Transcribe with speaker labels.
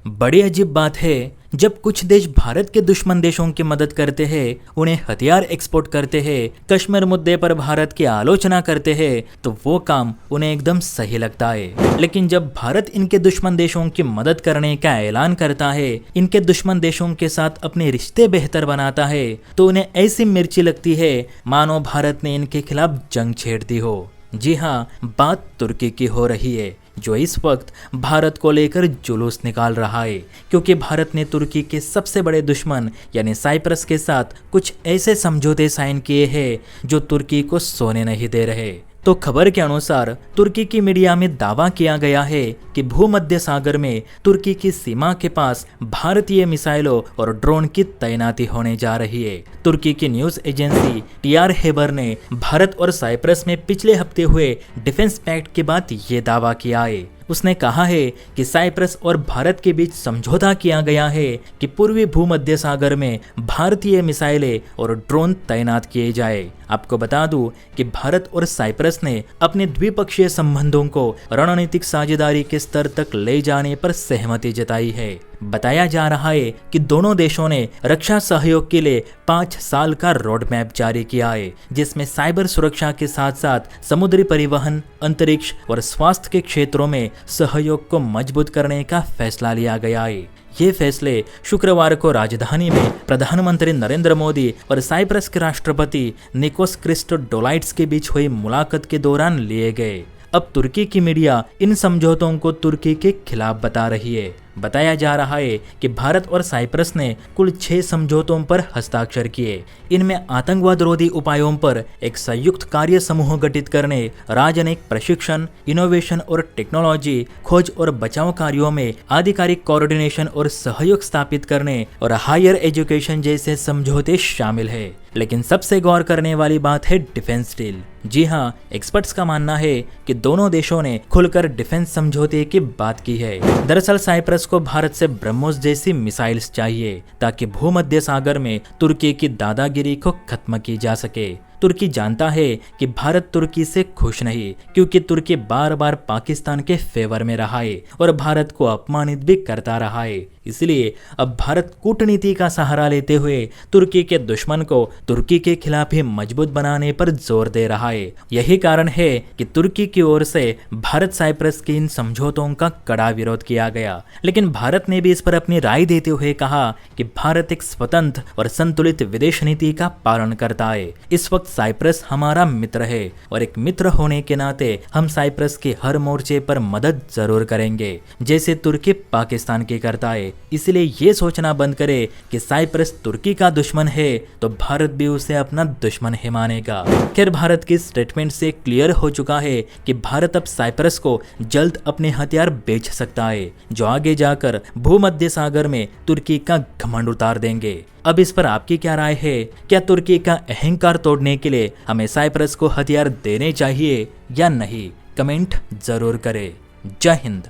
Speaker 1: बड़ी अजीब बात है, जब कुछ देश भारत के दुश्मन देशों की मदद करते हैं, उन्हें हथियार एक्सपोर्ट करते हैं, कश्मीर मुद्दे पर भारत की आलोचना करते हैं, तो वो काम उन्हें एकदम सही लगता है। लेकिन जब भारत इनके दुश्मन देशों की मदद करने का ऐलान करता है, इनके दुश्मन देशों के साथ अपने रिश्ते बेहतर बनाता है, तो उन्हें ऐसी मिर्ची लगती है मानो भारत ने इनके खिलाफ जंग छेड़ दी हो। जी हाँ, बात तुर्की की हो रही है, जो इस वक्त भारत को लेकर जुलूस निकाल रहा है, क्योंकि भारत ने तुर्की के सबसे बड़े दुश्मन यानी साइप्रस के साथ कुछ ऐसे समझौते साइन किए हैं जो तुर्की को सोने नहीं दे रहे। तो खबर के अनुसार तुर्की की मीडिया में दावा किया गया है कि भूमध्य सागर में तुर्की की सीमा के पास भारतीय मिसाइलों और ड्रोन की तैनाती होने जा रही है। तुर्की की न्यूज एजेंसी टीआर हेबर ने भारत और साइप्रस में पिछले हफ्ते हुए डिफेंस पैक्ट के बाद ये दावा किया है। उसने कहा है कि साइप्रस और भारत के बीच समझौता किया गया है कि पूर्वी भूमध्य सागर में भारतीय मिसाइलें और ड्रोन तैनात किए जाए। आपको बता दूं कि भारत और साइप्रस ने अपने द्विपक्षीय संबंधों को रणनीतिक साझेदारी के स्तर तक ले जाने पर सहमति जताई है। बताया जा रहा है कि दोनों देशों ने रक्षा सहयोग के लिए 5 साल का रोड मैप जारी किया है, जिसमें साइबर सुरक्षा के साथ साथ समुद्री परिवहन, अंतरिक्ष और स्वास्थ्य के क्षेत्रों में सहयोग को मजबूत करने का फैसला लिया गया है। ये फैसले शुक्रवार को राजधानी में प्रधानमंत्री नरेंद्र मोदी और साइप्रस के राष्ट्रपति निकोस क्रिस्टोडोलाइड्स के बीच हुई मुलाकात के दौरान लिए गए। अब तुर्की की मीडिया इन समझौतों को तुर्की के खिलाफ बता रही है। बताया जा रहा है कि भारत और साइप्रस ने कुल 6 समझौतों पर हस्ताक्षर किए। इनमें आतंकवाद रोधी उपायों पर एक संयुक्त कार्य समूह गठित करने, राजनयिक प्रशिक्षण, इनोवेशन और टेक्नोलॉजी, खोज और बचाव कार्यों में आधिकारिक कोऑर्डिनेशन और सहयोग स्थापित करने और हायर एजुकेशन जैसे समझौते शामिल है। लेकिन सबसे गौर करने वाली बात है डिफेंस डील। जी हाँ, एक्सपर्ट्स का मानना है कि दोनों देशों ने खुलकर डिफेंस समझौते की बात की है। दरअसल साइप्रस को भारत से ब्रह्मोस जैसी मिसाइल्स चाहिए ताकि भूमध्य सागर में तुर्की की दादागिरी को खत्म की जा सके। तुर्की जानता है कि भारत तुर्की से खुश नहीं, क्योंकि तुर्की बार बार पाकिस्तान के फेवर में रहा है और भारत को अपमानित भी करता रहा है। इसलिए अब भारत कूटनीति का सहारा लेते हुए तुर्की के दुश्मन को तुर्की के खिलाफ ही मजबूत बनाने पर जोर दे रहा है। यही कारण है कि तुर्की की ओर से भारत साइप्रस के इन समझौतों का कड़ा विरोध किया गया। लेकिन भारत ने भी इस पर अपनी राय देते हुए कहा कि भारत एक स्वतंत्र और संतुलित विदेश नीति का पालन करता है। इस वक्त साइप्रस हमारा मित्र है और एक मित्र होने के नाते हम साइप्रस के हर मोर्चे पर मदद जरूर करेंगे, जैसे तुर्की पाकिस्तान की करता है। इसलिए ये सोचना बंद करे कि साइप्रस तुर्की का दुश्मन है तो भारत भी उसे अपना दुश्मन ही मानेगा। खैर, भारत की स्टेटमेंट से क्लियर हो चुका है कि भारत अब साइप्रस को जल्द अपने हथियार बेच सकता है, जो आगे जाकर भूमध्य सागर में तुर्की का घमंड उतार देंगे। अब इस पर आपकी क्या राय है? क्या तुर्की का अहंकार तोड़ने के लिए हमें साइप्रस को हथियार देने चाहिए या नहीं? कमेंट जरूर करें। जय हिंद।